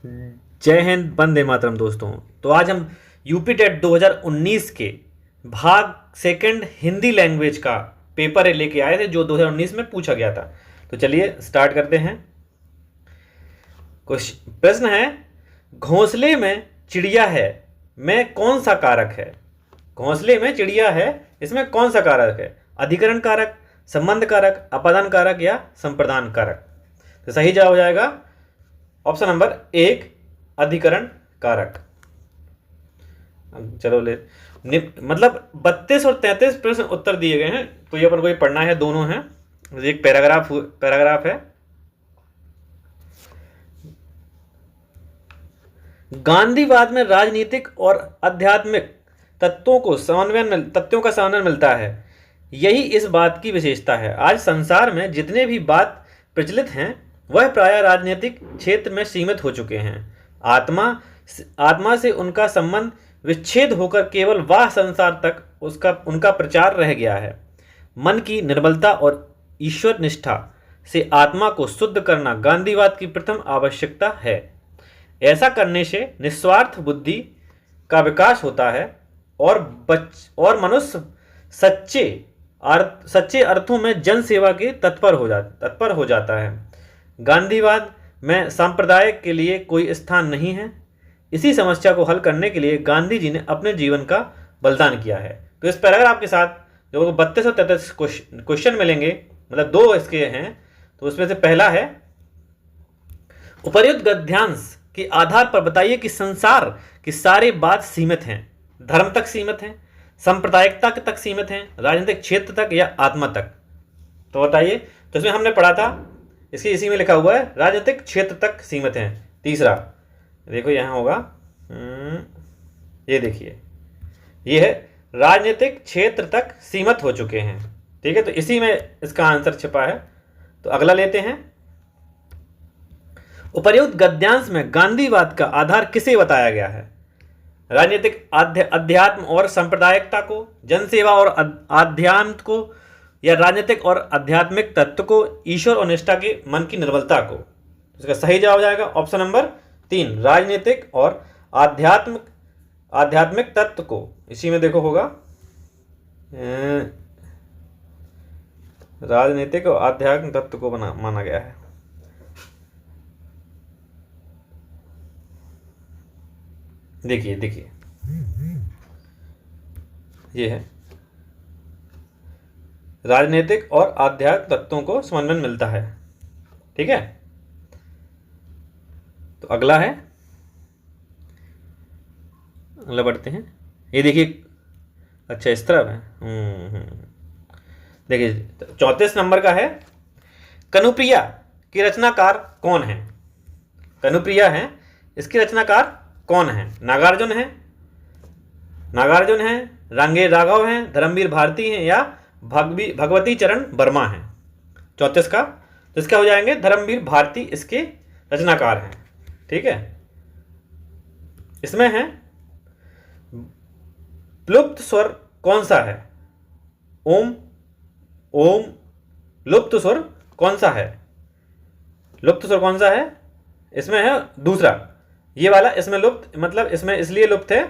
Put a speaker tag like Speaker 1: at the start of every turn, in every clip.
Speaker 1: जय हिंद, वंदे मातरम दोस्तों। तो आज हम यूपी टेट 2019 के भाग सेकंड हिंदी लैंग्वेज का पेपर लेके आए थे जो 2019 में पूछा गया था। तो चलिए स्टार्ट करते हैं। कुछ प्रश्न है, घोंसले में चिड़िया है, में कौन सा कारक है? घोंसले में चिड़िया है, इसमें कौन सा कारक है? अधिकरण कारक, संबंध कारक, अपादान कारक या संप्रदान कारक? तो सही जवाब हो जाएगा ऑप्शन नंबर एक, अधिकरण कारक। चलो मतलब 32 और 33 प्रश्न उत्तर दिए गए हैं, तो ये अपन को ये पढ़ना है, दोनों हैं। एक पैराग्राफ है। गांधीवाद में राजनीतिक और आध्यात्मिक तत्वों का समन्वय मिलता है, यही इस बात की विशेषता है। आज संसार में जितने भी बात प्रचलित हैं वह प्रायः राजनीतिक क्षेत्र में सीमित हो चुके हैं। आत्मा से उनका संबंध विच्छेद होकर केवल वाह संसार तक उनका प्रचार रह गया है। मन की निर्मलता और ईश्वर निष्ठा से आत्मा को शुद्ध करना गांधीवाद की प्रथम आवश्यकता है। ऐसा करने से निस्वार्थ बुद्धि का विकास होता है और मनुष्य सच्चे अर्थों में जन सेवा के तत्पर हो जाता है। गांधीवाद में सांप्रदाय के लिए कोई स्थान नहीं है। इसी समस्या को हल करने के लिए गांधी जी ने अपने जीवन का बलिदान किया है। तो इस पैराग्राफ के साथ जो 32 और 33 क्वेश्चन मिलेंगे, मतलब दो इसके हैं, तो उसमें से पहला है, उपर्युक्त गद्यांश के आधार पर बताइए कि संसार की सारी बात सीमित हैं, धर्म तक सीमित हैं, सांप्रदायिकता तक सीमित हैं, राजनीतिक क्षेत्र तक या आत्मा तक। तो बताइए। तो इसमें हमने पढ़ा था, इसी में लिखा हुआ है राजनीतिक क्षेत्र तक सीमित हैं। तीसरा देखो यहाँ होगा, ये देखिए, ये है राजनीतिक क्षेत्र तक सीमित हो चुके हैं। ठीक है, तो इसी में इसका आंसर छिपा है। तो अगला लेते हैं। उपर्युक्त गद्यांश में गांधीवाद का आधार किसे बताया गया है? राजनीतिक अध्यात्म और सांप्रदायिकता को, जनसेवा और आध्यात्म को, या राजनीतिक और आध्यात्मिक तत्व को, ईश्वर और निष्ठा के मन की निर्मलता को? इसका सही जवाब हो जाएगा ऑप्शन नंबर 3, राजनीतिक और आध्यात्मिक तत्व को। इसी में देखो होगा राजनीतिक और आध्यात्मिक तत्व को माना गया है। देखिए ये है, राजनीतिक और आध्यात्मिक तत्वों को समन्वय मिलता है। ठीक है, तो अगला बढ़ते हैं। ये देखिए, अच्छा इस तरफ है। देखिए 34 नंबर का है, कनुप्रिया की रचनाकार कौन है? कनुप्रिया है, इसकी रचनाकार कौन है? नागार्जुन है, रंगे राघव हैं, धर्मवीर भारती हैं, या भगवती चरण वर्मा हैं? 34 का, तो इसका हो जाएंगे धर्मवीर भारती, इसके रचनाकार हैं। ठीक है, इसमें है लुप्त स्वर कौन सा है? ओम लुप्त स्वर कौन सा है? इसमें है दूसरा, ये वाला। इसमें लुप्त मतलब इसमें इसलिए लुप्त है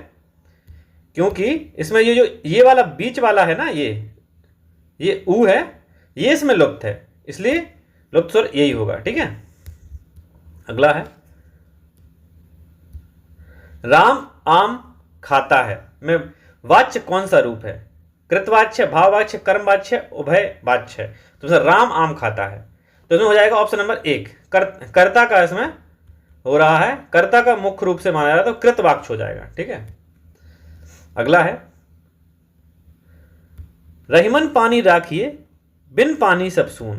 Speaker 1: क्योंकि इसमें ये वाला बीच वाला है ना, ये ऊ है, ये इसमें लुप्त है, इसलिए लुप्त स्वर यही होगा। ठीक है, अगला है, राम आम खाता है में वाच्य कौन सा रूप है? कृतवाच्य, भाववाच्य, कर्मवाच्य, उभयवाच्य? तो सर राम आम खाता है, तो इसमें हो जाएगा ऑप्शन नंबर 1, कर्ता का इसमें हो रहा है, कर्ता का मुख्य रूप से माना जा रहा है, तो कृतवाच्य हो जाएगा। ठीक है, अगला है, रहीमन पानी राखिए बिन पानी सब सून,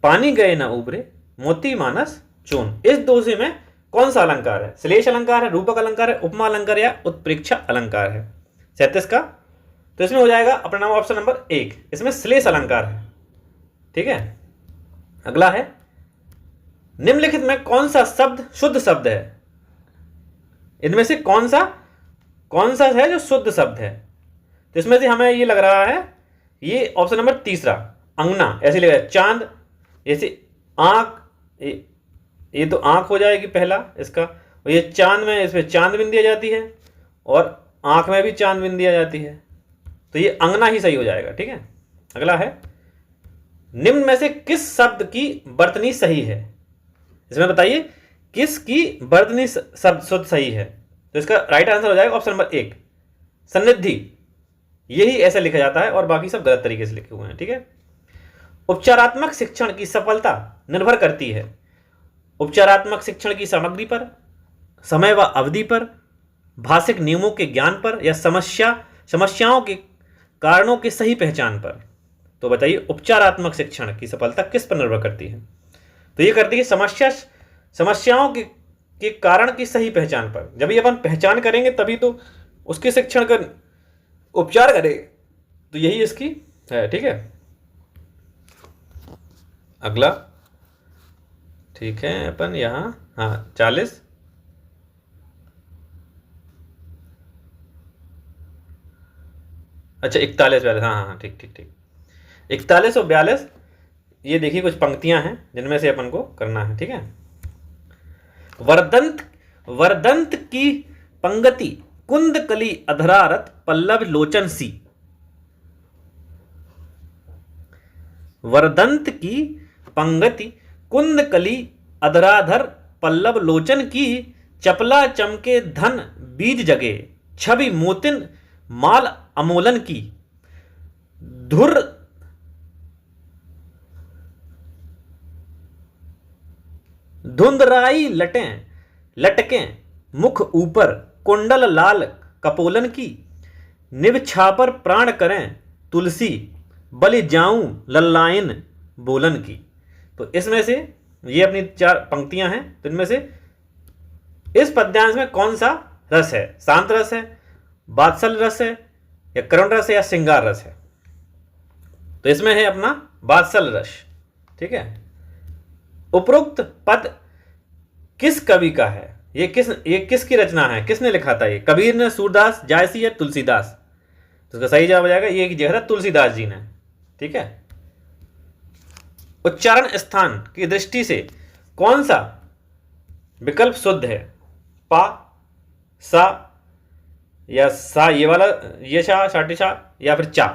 Speaker 1: पानी गए न उबरे मोती मानस चून। इस दो से में कौन सा अलंकार है? श्लेष अलंकार है, रूपक अलंकार है, उपमा अलंकार या उत्प्रेक्षा अलंकार है? 37 का, तो इसमें हो जाएगा अपना नाम ऑप्शन नंबर 1, इसमें श्लेष अलंकार है। ठीक है, अगला है, निम्नलिखित में कौन सा शब्द शुद्ध शब्द है? इनमें से कौन सा है जो शुद्ध शब्द है? तो इसमें से हमें ये लग रहा है, ये ऑप्शन नंबर तीसरा, अंगना, ऐसे लग रहा है, चांद, ऐसे आंख, ये तो आंख हो जाएगी पहला इसका, और ये चांद में इसमें चांद बिंदी आ जाती है, और आंख में भी चांद बिंदी आ जाती है, तो ये अंगना ही सही हो जाएगा। ठीक है, अगला है निम्न में से किस शब्द की वर्तनी सही है? इसमें बताइए किसकी वर्तनी शब्द शुद्ध सही है। तो इसका राइट आंसर हो जाएगा ऑप्शन नंबर 1 सन्निधि। यही ऐसे लिखा जाता है और बाकी सब गलत तरीके से लिखे हुए हैं। ठीक है, उपचारात्मक शिक्षण की सफलता निर्भर करती है उपचारात्मक शिक्षण की सामग्री पर, समय व अवधि पर, भाषिक नियमों के ज्ञान पर, या समस्याओं के कारणों की सही पहचान पर। तो बताइए उपचारात्मक शिक्षण की सफलता किस पर निर्भर करती है? तो ये करती है समस्याओं के कारण की सही पहचान पर। जब ये अपन पहचान करेंगे तभी तो उसके शिक्षण का उपचार करेंगे, तो यही इसकी है। ठीक है, अगला ठीक है अपन यहाँ, हाँ 40 अच्छा 41 42, हाँ हाँ ठीक ठीक ठीक 41 और 42, ये देखिए कुछ पंक्तियां हैं जिनमें से अपन को करना है। ठीक है, वर्दंत वर्दंत की पंगति कुंद कली अधरारत पल्लव लोचन सी। वर्दंत की पंगति कुंद कली अधराधर पल्लव लोचन की, चपला चमके धन बीज जगे, छवि मोतिन माल अमोलन की, धुर धुंधराई लटकें मुख ऊपर, कुंडल लाल कपोलन की, निभ छापर प्राण करें तुलसी, बलि जाऊं लल्लायन बोलन की। तो इसमें से ये अपनी 4 पंक्तियां हैं, तो इनमें से इस पद्यांश में कौन सा रस है? शांत रस है, वात्सल रस है, या करुण रस है, या श्रृंगार रस है? तो इसमें है अपना वात्सल रस। ठीक है, उपरोक्त पद किस कवि का है? ये किसकी रचना है? किसने लिखा था? ये कबीर ने, सूरदास, जायसी या तुलसीदास? तो इसका सही जवाब हो जाएगा ये जगह था तुलसीदास जी ने। ठीक है, उच्चारण स्थान की दृष्टि से कौन सा विकल्प शुद्ध है? पा, सा, या सा ये वाला, ये शा, शाटी शा, या फिर चा?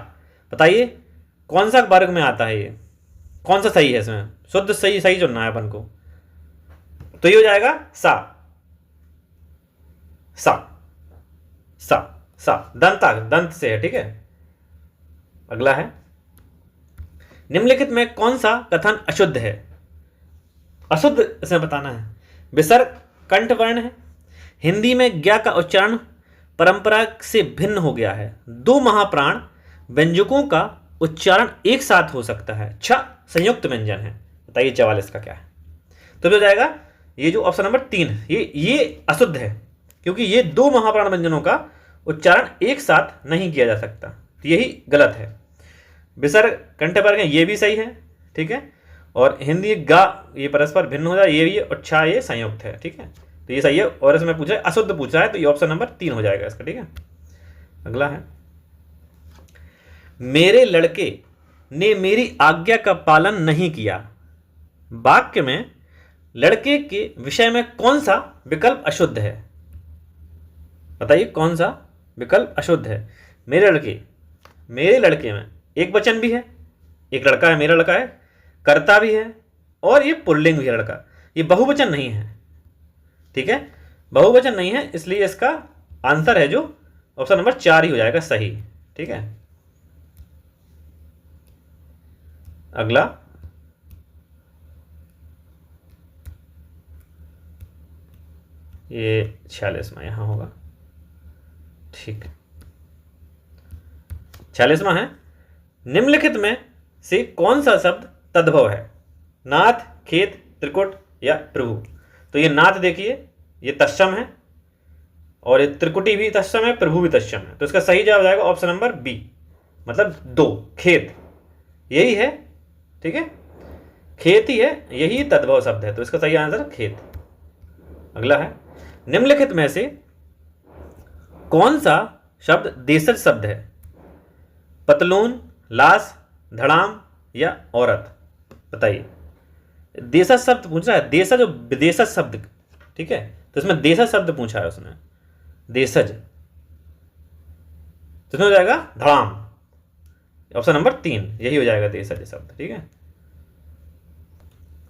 Speaker 1: बताइए कौन सा वर्ग में आता है? ये कौन सा सही है? इसमें शुद्ध सही चुनना है अपन को। तो ये हो जाएगा सा सा सा सा, दंत से है। ठीक है, अगला है निम्नलिखित में कौन सा कथन अशुद्ध है? अशुद्ध इसमें बताना है। विसर्ग कंठ वर्ण है, हिंदी में ज्ञा का उच्चारण परंपरा से भिन्न हो गया है, 2 महाप्राण व्यंजकों का उच्चारण एक साथ हो सकता है, 6 संयुक्त व्यंजन है। बताइए 44 का क्या है? तो हो जाएगा ये जो ऑप्शन नंबर 3, ये अशुद्ध है, क्योंकि ये 2 महाप्राण व्यंजनों का उच्चारण एक साथ नहीं किया जा सकता, तो यही गलत है। विसर्ग कंठ वर्ग है, ये भी सही है। ठीक है, और हिंदी गा ये परस्पर भिन्न हो जाए, ये भी, और छा ये संयुक्त है। ठीक है, तो ये सही है। और इसमें पूछा है अशुद्ध पूछा है, तो ये ऑप्शन नंबर 3 हो जाएगा इसका। ठीक है, अगला है मेरे लड़के ने मेरी आज्ञा का पालन नहीं किया। वाक्य में लड़के के विषय में कौन सा विकल्प अशुद्ध है? बताइए कौन सा विकल्प अशुद्ध है? मेरे लड़के में एक वचन भी है, एक लड़का है, मेरा लड़का है, कर्ता भी है, और ये पुल्लिंग भी है लड़का, ये बहुवचन नहीं है। ठीक है, बहुवचन नहीं है, इसलिए इसका आंसर है जो ऑप्शन नंबर 4 ही हो जाएगा सही। ठीक है, अगला ये 46वां यहां होगा। ठीक, 46वां है निम्नलिखित में से कौन सा शब्द तद्भव है? नाथ, खेत, त्रिकुट या प्रभु? तो ये नाथ देखिए ये तत्सम है, और ये त्रिकुटी भी तत्सम है, प्रभु भी तत्सम है, तो इसका सही जवाब जाएगा ऑप्शन नंबर बी, मतलब 2 खेत, यही है। ठीक है, खेत ही है, यही तद्भव शब्द है, तो इसका सही आंसर खेत। अगला है निम्नलिखित में से कौन सा शब्द देशज शब्द है? पतलून, लाश, धड़ाम या औरत? बताइए देशज शब्द पूछ रहा है, देशज और विदेशज शब्द, ठीक है, तो इसमें देशज शब्द पूछा है उसने, देशज, तो इसमें हो जाएगा धड़ाम, ऑप्शन नंबर 3 यही हो जाएगा देशज शब्द, ठीक है।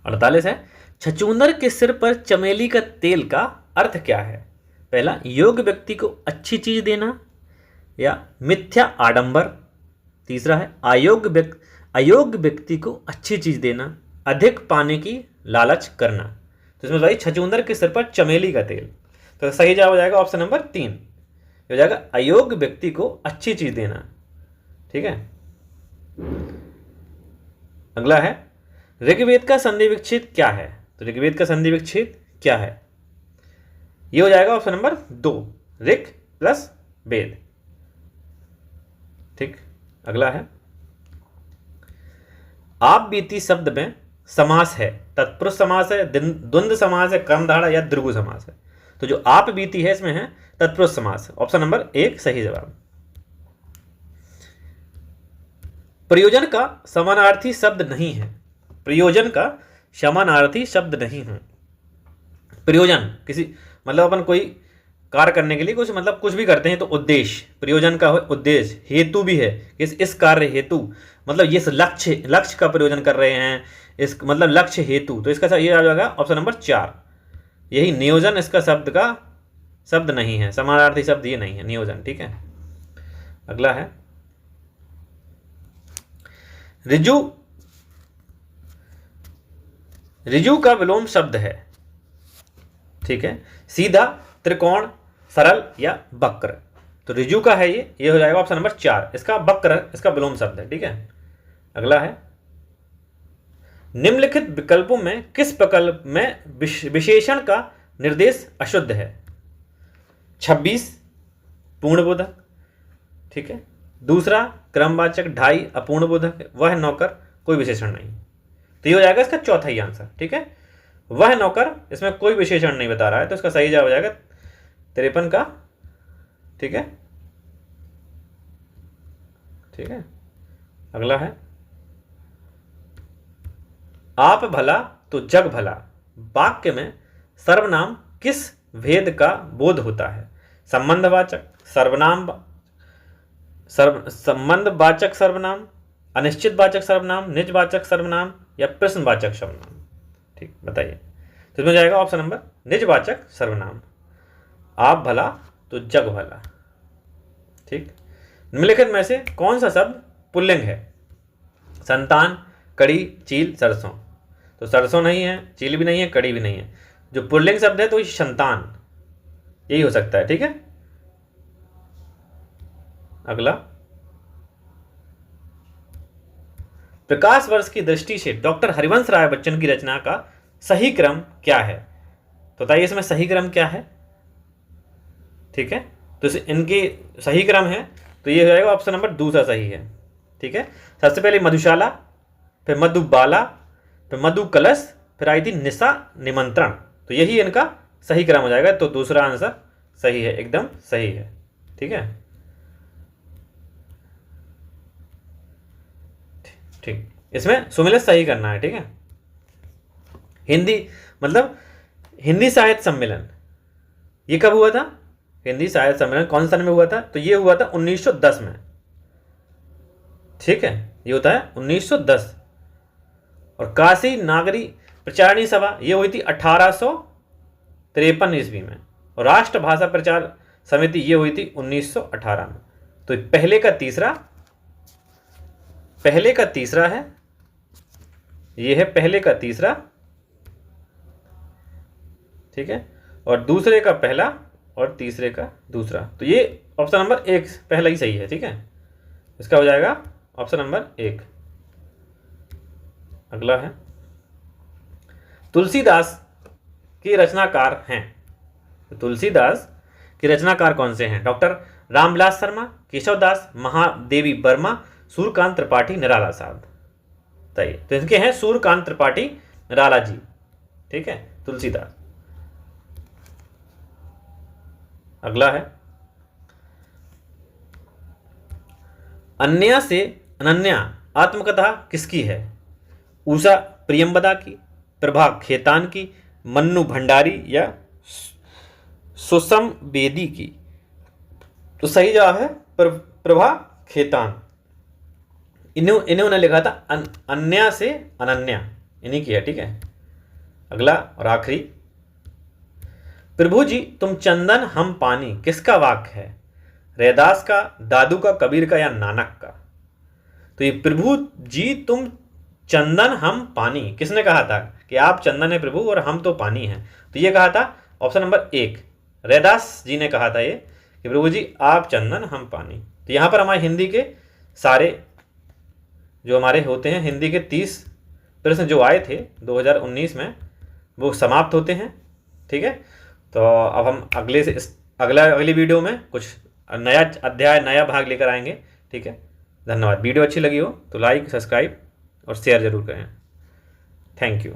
Speaker 1: 48 है, छछूंदर के सिर पर चमेली का तेल का अर्थ क्या है? पहला, योग्य व्यक्ति को अच्छी चीज देना या मिथ्या आडंबर। तीसरा है, अयोग्य व्यक्ति को अच्छी चीज देना, अधिक पाने की लालच करना। तो इसमें भाई छछूंदर के सिर पर चमेली का तेल, तो सही जवाब हो जाएगा ऑप्शन नंबर 3, हो जाएगा अयोग्य व्यक्ति को अच्छी चीज देना, ठीक है। अगला है, ऋग्वेद का संधि विच्छेद क्या है? तो ऋग्वेद का संधि विच्छेद क्या है? ये हो जाएगा ऑप्शन नंबर 2, ऋग प्लस वेद, ठीक। अगला है, आप बीती शब्द में समास है, तत्पुरुष समास है, द्वंद्व समास है, कर्मधारय या द्विगु समास है? तो जो आप बीती है इसमें है तत्पुरुष समास, ऑप्शन नंबर 1 सही जवाब। प्रयोजन का समानार्थी शब्द नहीं है, प्रयोजन का समानार्थी शब्द नहीं है। प्रयोजन किसी मतलब अपन कोई कार्य करने के लिए कुछ मतलब कुछ भी करते हैं तो उद्देश्य, प्रयोजन का उद्देश्य, हेतु भी है, इस कार्य हेतु मतलब ये लक्ष्य का प्रयोजन कर रहे हैं, इस मतलब लक्ष्य हेतु, तो इसका ये आ जाएगा ऑप्शन नंबर 4, यही नियोजन इसका शब्द का शब्द नहीं है, समानार्थी शब्द ये नहीं है नियोजन, ठीक है। अगला है, ऋजु का विलोम शब्द है, ठीक है, सीधा, त्रिकोण, सरल या वक्र। तो ऋजु का है ये हो जाएगा ऑप्शन नंबर 4, इसका वक्र इसका विलोम शब्द है, ठीक है। अगला है, निम्नलिखित विकल्पों में किस विकल्प में विशेषण का निर्देश अशुद्ध है? 26 पूर्णबोधक, ठीक है। दूसरा, क्रमवाचक, 2.5 अपूर्णबोधक, वह नौकर, कोई विशेषण नहीं। तो ये हो जाएगा इसका चौथा ही आंसर, ठीक है। वह नौकर, इसमें कोई विशेषण नहीं बता रहा है, तो इसका सही जवाब हो जाएगा 53 का, ठीक है, ठीक है। अगला है, आप भला तो जग भला वाक्य में सर्वनाम किस भेद का बोध होता है? संबंधवाचक, संबंधवाचक सर्वनाम, अनिश्चितवाचक सर्वनाम, निजवाचक सर्वनाम या प्रश्नवाचक सर्वनाम, ठीक, बताइए। तो इसमें जाएगा ऑप्शन नंबर निजवाचक सर्वनाम, आप भला तो जग भला, ठीक। निम्नलिखित में से कौन सा शब्द पुल्लिंग है? संतान, कड़ी, चील, सरसों। तो सरसों नहीं है, चील भी नहीं है, कड़ी भी नहीं है, जो पुल्लिंग शब्द है तो संतान यही हो सकता है, ठीक है। अगला, प्रकाश वर्ष की दृष्टि से डॉक्टर हरिवंश राय बच्चन की रचना का सही क्रम क्या है? तो बताइए इसमें सही क्रम क्या है, ठीक है। तो इनकी सही क्रम है तो ये हो जाएगा ऑप्शन नंबर 2 सही है, ठीक है। सबसे पहले मधुशाला, फिर मधुबाला, फिर मधु कलश, फिर आई थी निशा निमंत्रण, तो यही इनका सही क्रम हो जाएगा। तो दूसरा आंसर सही है, एकदम सही है, ठीक है, ठीक। इसमें सुमेलित सही करना है, ठीक है। हिंदी मतलब हिंदी साहित्य सम्मेलन ये कब हुआ था? हिंदी साहित्य सम्मेलन कौन सन में हुआ था? तो ये हुआ था 1910 में, ठीक है, ये होता है 1910। और काशी नागरी प्रचारणी सभा ये हुई थी 1853 ईस्वी में, और राष्ट्रभाषा प्रचार समिति ये हुई थी 1918 में। तो पहले का तीसरा है, ये है पहले का तीसरा, ठीक है, और दूसरे का पहला और तीसरे का दूसरा। तो ये ऑप्शन नंबर 1 पहला ही सही है, ठीक है, इसका हो जाएगा ऑप्शन नंबर 1। अगला है, तुलसीदास के रचनाकार हैं। तो तुलसीदास के रचनाकार कौन से हैं? डॉक्टर रामविलास शर्मा, केशवदास, महादेवी वर्मा, सूर्यकांत त्रिपाठी, निराला साहब। तो इनके हैं सूर्यकांत त्रिपाठी, निराला जी, ठीक है, तुलसीदास। अगला है, अन्या से अनन्या आत्मकथा किसकी है? उषा प्रियंवदा की, प्रभा खेतान की, मन्नू भंडारी या सुसम बेदी की? तो सही जवाब है प्रभा खेतान। इन्होंने लिखा था अन्या से अनन्या, इन्हीं की है। ठीक है, अगला और आखिरी, प्रभु जी तुम चंदन हम पानी किसका वाक्य है? रैदास का, दादू का, कबीर का या नानक का? तो ये प्रभु जी तुम चंदन हम पानी किसने कहा था कि आप चंदन है प्रभु और हम तो पानी हैं? तो ये कहा था ऑप्शन नंबर 1, रैदास जी ने कहा था ये कि प्रभु जी आप चंदन हम पानी। तो यहाँ पर हमारे हिंदी के सारे जो हमारे होते हैं, हिंदी के 30 प्रश्न जो आए थे 2019 में, वो समाप्त होते हैं। ठीक है, तो अब हम अगली वीडियो में कुछ नया अध्याय, नया भाग लेकर आएंगे। ठीक है, धन्यवाद। वीडियो अच्छी लगी हो तो लाइक, सब्सक्राइब और शेयर जरूर करें। Thank you.